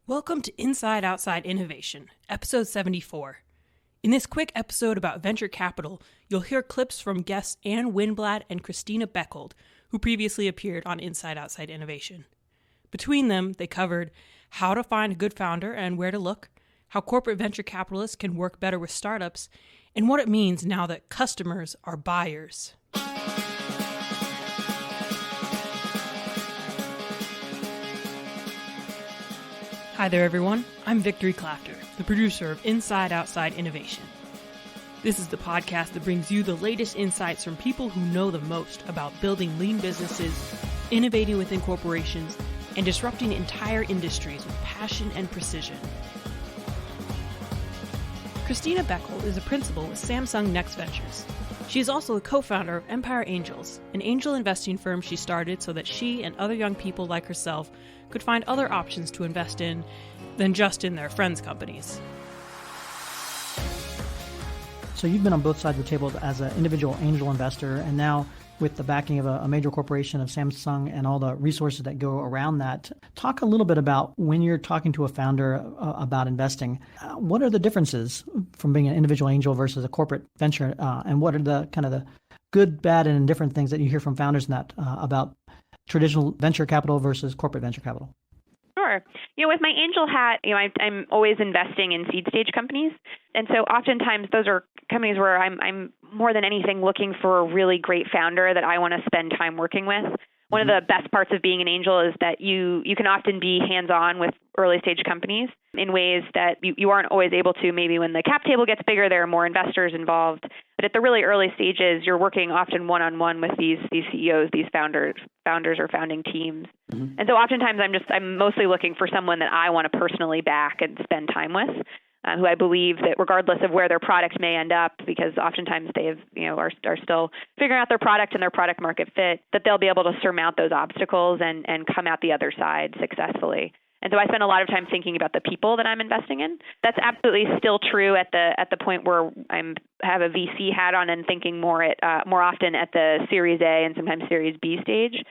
Welcome to Inside Outside Innovation, episode 74. In this quick episode about venture capital, you'll hear clips from guests Anne Winblad and Christina Bechold, who previously appeared on Inside Outside Innovation. Between them, they covered how to find a good founder and where to look, how corporate venture capitalists can work better with startups, and what it means now that customers are buyers. Hi there, everyone. I'm Victory Clafter, the producer of Inside Outside Innovation. This is the podcast that brings you the latest insights from people who know the most about building lean businesses, innovating within corporations, and disrupting entire industries with passion and precision. Christina Bechold is a principal with Samsung Next Ventures. She is also a co-founder of Empire Angels, an angel investing firm she started so that she and other young people like herself could find other options to invest in than just in their friends' companies. So you've been on both sides of the table as an individual angel investor, and now with the backing of a major corporation of Samsung and all the resources that go around that. Talk a little bit about when you're talking to a founder about investing. What are the differences from being an individual angel versus a corporate venture, and what are the kind of the good, bad, and indifferent things that you hear from founders in that about traditional venture capital versus corporate venture capital? Sure. With my angel hat, I'm always investing in seed stage companies. And so oftentimes those are companies where I'm more than anything looking for a really great founder that I want to spend time working with. One of the best parts of being an angel is that you can often be hands-on with early stage companies in ways that you aren't always able to. Maybe when the cap table gets bigger, there are more investors involved. But at the really early stages, you're working often one-on-one with these CEOs, these founders or founding teams. Mm-hmm. And so oftentimes I'm mostly looking for someone that I want to personally back and spend time with. Who I believe that regardless of where their product may end up, because oftentimes they have, are still figuring out their product and their product market fit, that they'll be able to surmount those obstacles and come out the other side successfully. And so I spend a lot of time thinking about the people that I'm investing in. That's absolutely still true at the point where I have a VC hat on and thinking more often at the Series A and sometimes Series B stage.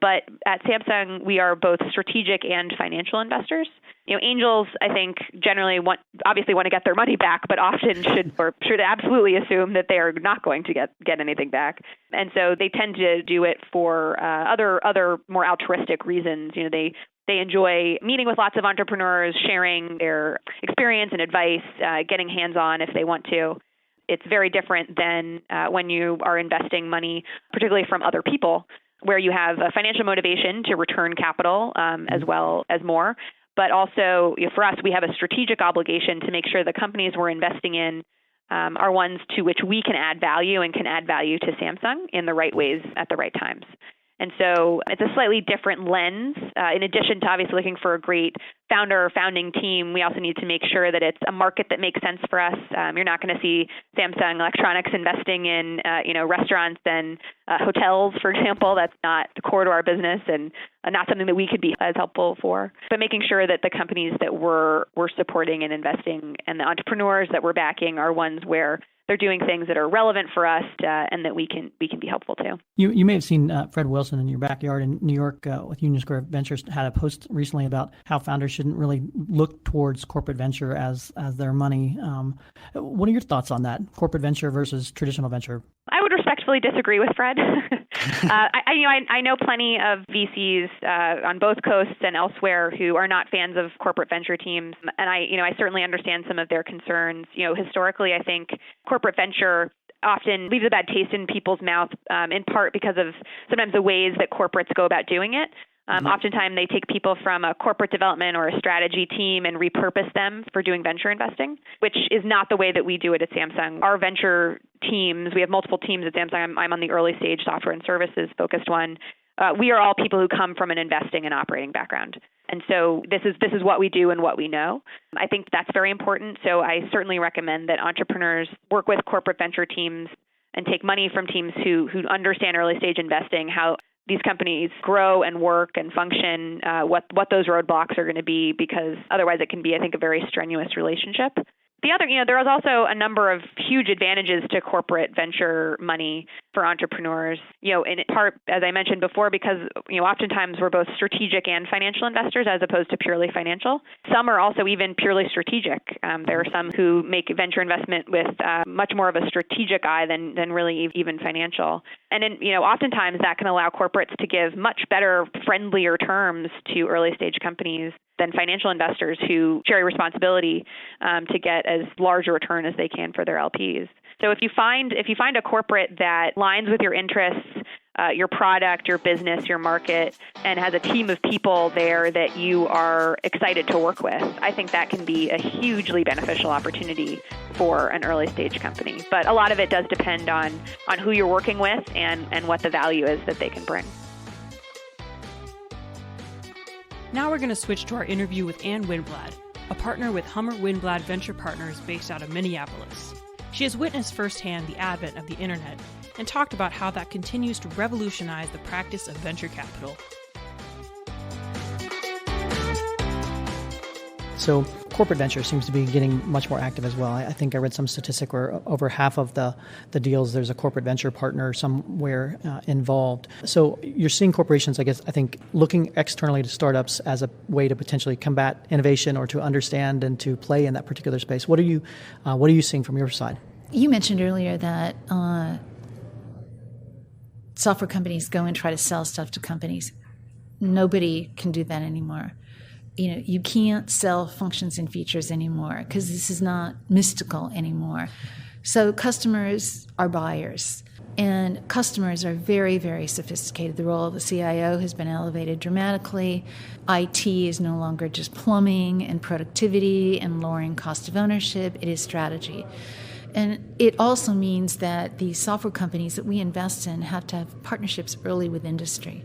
But at Samsung, we are both strategic and financial investors. Angels, I think, generally obviously want to get their money back, but often should absolutely assume that they are not going to get anything back. And so they tend to do it for other more altruistic reasons. They enjoy meeting with lots of entrepreneurs, sharing their experience and advice, getting hands-on if they want to. It's very different than when you are investing money, particularly from other people, where you have a financial motivation to return capital as well as more. But also, for us, we have a strategic obligation to make sure the companies we're investing in are ones to which we can add value and can add value to Samsung in the right ways at the right times. And so it's a slightly different lens. In addition to obviously looking for a great founder or founding team, we also need to make sure that it's a market that makes sense for us. You're not going to see Samsung Electronics investing in restaurants and hotels, for example. That's not core to our business and not something that we could be as helpful for. But making sure that the companies that we're supporting and investing and the entrepreneurs that we're backing are ones where they're doing things that are relevant for us and that we can be helpful to. You may have seen Fred Wilson in your backyard in New York with Union Square Ventures had a post recently about how founders shouldn't really look towards corporate venture as their money. What are your thoughts on that, corporate venture versus traditional venture? I would respectfully disagree with Fred. I know plenty of VCs on both coasts and elsewhere who are not fans of corporate venture teams, and I certainly understand some of their concerns. Historically, I think corporate venture often leaves a bad taste in people's mouth, in part because of sometimes the ways that corporates go about doing it. Oftentimes, they take people from a corporate development or a strategy team and repurpose them for doing venture investing, which is not the way that we do it at Samsung. Our venture teams, we have multiple teams at Samsung. I'm on the early stage software and services focused one. We are all people who come from an investing and operating background. And so this is what we do and what we know. I think that's very important. So I certainly recommend that entrepreneurs work with corporate venture teams and take money from teams who understand early stage investing, how these companies grow and work and function, what those roadblocks are going to be, because otherwise it can be, I think, a very strenuous relationship. The other, there is also a number of huge advantages to corporate venture money for entrepreneurs, in part, as I mentioned before, because, oftentimes we're both strategic and financial investors as opposed to purely financial. Some are also even purely strategic. There are some who make venture investment with much more of a strategic eye than really even financial. And then, oftentimes that can allow corporates to give much better, friendlier terms to early stage companies than financial investors who share responsibility to get as large a return as they can for their LPs. So if you find a corporate that aligns with your interests, your product, your business, your market, and has a team of people there that you are excited to work with, I think that can be a hugely beneficial opportunity for an early stage company. But a lot of it does depend on who you're working with and what the value is that they can bring. Now we're going to switch to our interview with Ann Winblad, a partner with Hummer Winblad Venture Partners based out of Minneapolis. She has witnessed firsthand the advent of the internet and talked about how that continues to revolutionize the practice of venture capital. So corporate venture seems to be getting much more active as well. I think I read some statistic where over half of the deals, there's a corporate venture partner somewhere involved. So you're seeing corporations, I think, looking externally to startups as a way to potentially combat innovation or to understand and to play in that particular space. What are you seeing from your side? You mentioned earlier that software companies go and try to sell stuff to companies. Nobody can do that anymore. You can't sell functions and features anymore because this is not mystical anymore. So customers are buyers, and customers are very, very sophisticated. The role of the CIO has been elevated dramatically. IT is no longer just plumbing and productivity and lowering cost of ownership. It is strategy. And it also means that the software companies that we invest in have to have partnerships early with industry.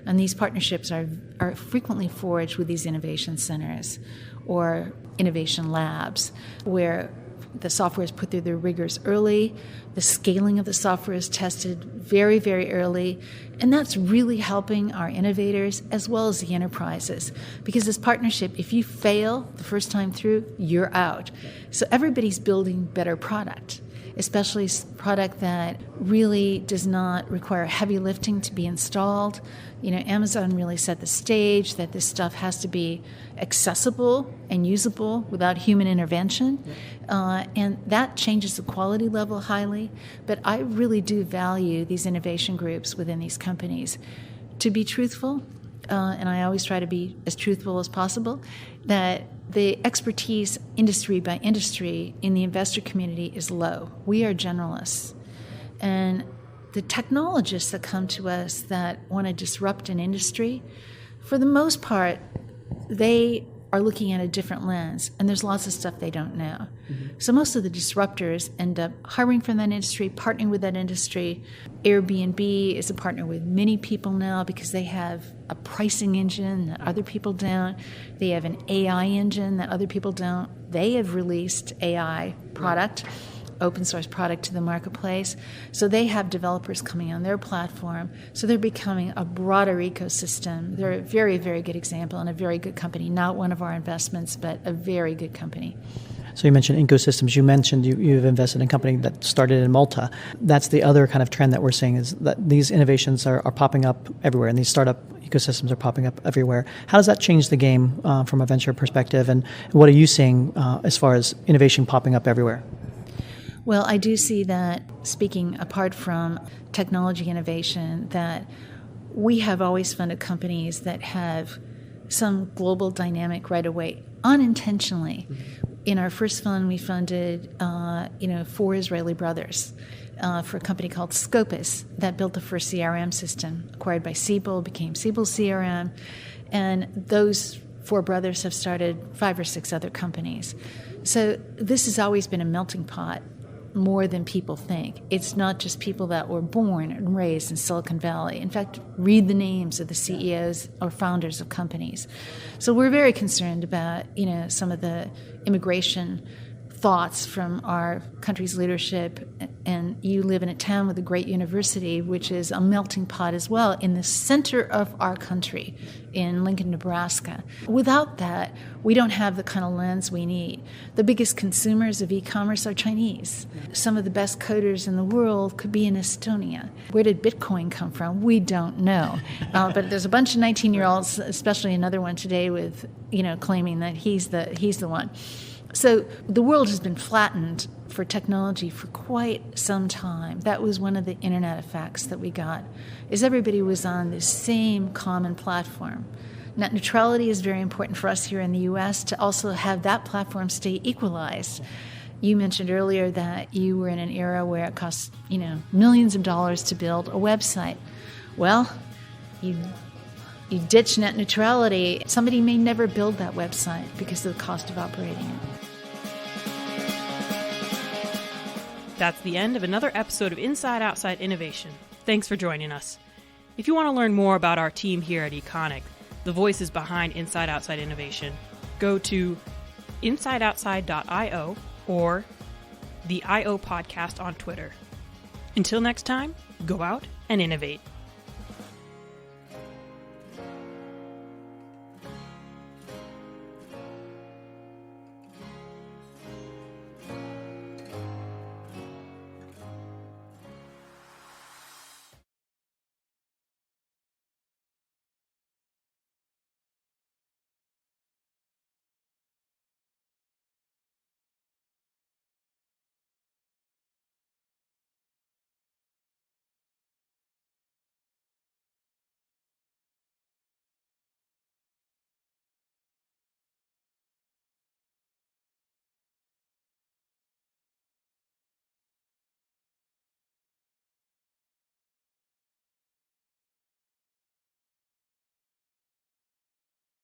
And these partnerships are frequently forged with these innovation centers or innovation labs where the software is put through the rigors early, the scaling of the software is tested very, very early, and that's really helping our innovators as well as the enterprises. Because this partnership, if you fail the first time through, you're out. So everybody's building better product, especially product that really does not require heavy lifting to be installed. Amazon really set the stage that this stuff has to be accessible and usable without human intervention. And that changes the quality level highly. But I really do value these innovation groups within these companies. To be truthful, and I always try to be as truthful as possible, that the expertise industry by industry in the investor community is low. We are generalists. And the technologists that come to us that want to disrupt an industry, for the most part, they are looking at a different lens, and there's lots of stuff they don't know. Mm-hmm. So most of the disruptors end up hiring from that industry, partnering with that industry. Airbnb is a partner with many people now because they have a pricing engine that other people don't. They have an AI engine that other people don't. They have released AI product, open source product to the marketplace. So they have developers coming on their platform. So they're becoming a broader ecosystem. They're a very, very good example and a very good company. Not one of our investments, but a very good company. So you mentioned ecosystems. You mentioned you've invested in a company that started in Malta. That's the other kind of trend that we're seeing is that these innovations are popping up everywhere, and these startup ecosystems are popping up everywhere. How does that change the game from a venture perspective, and what are you seeing as far as innovation popping up everywhere? Well, I do see that, speaking apart from technology innovation, that we have always funded companies that have some global dynamic right away, unintentionally. Mm-hmm. In our first fund, we funded, 4 Israeli brothers for a company called Scopus that built the first CRM system, acquired by Siebel, became Siebel CRM, and those 4 brothers have started 5 or 6 other companies. So this has always been a melting pot, more than people think. It's not just people that were born and raised in Silicon Valley. In fact, read the names of the CEOs or founders of companies. So we're very concerned about, some of the immigration thoughts from our country's leadership, and you live in a town with a great university, which is a melting pot as well, in the center of our country, in Lincoln, Nebraska. Without that, we don't have the kind of lens we need. The biggest consumers of e-commerce are Chinese. Some of the best coders in the world could be in Estonia. Where did Bitcoin come from? We don't know. But there's a bunch of 19-year-olds, especially another one today, with claiming that he's the one. So the world has been flattened for technology for quite some time. That was one of the internet effects that we got, is everybody was on the same common platform. Net neutrality is very important for us here in the U.S. to also have that platform stay equalized. You mentioned earlier that you were in an era where it cost, millions of dollars to build a website. Well, you ditch net neutrality, somebody may never build that website because of the cost of operating it. That's the end of another episode of Inside Outside Innovation. Thanks for joining us. If you want to learn more about our team here at Econic, the voices behind Inside Outside Innovation, go to insideoutside.io or the IO Podcast on Twitter. Until next time, go out and innovate.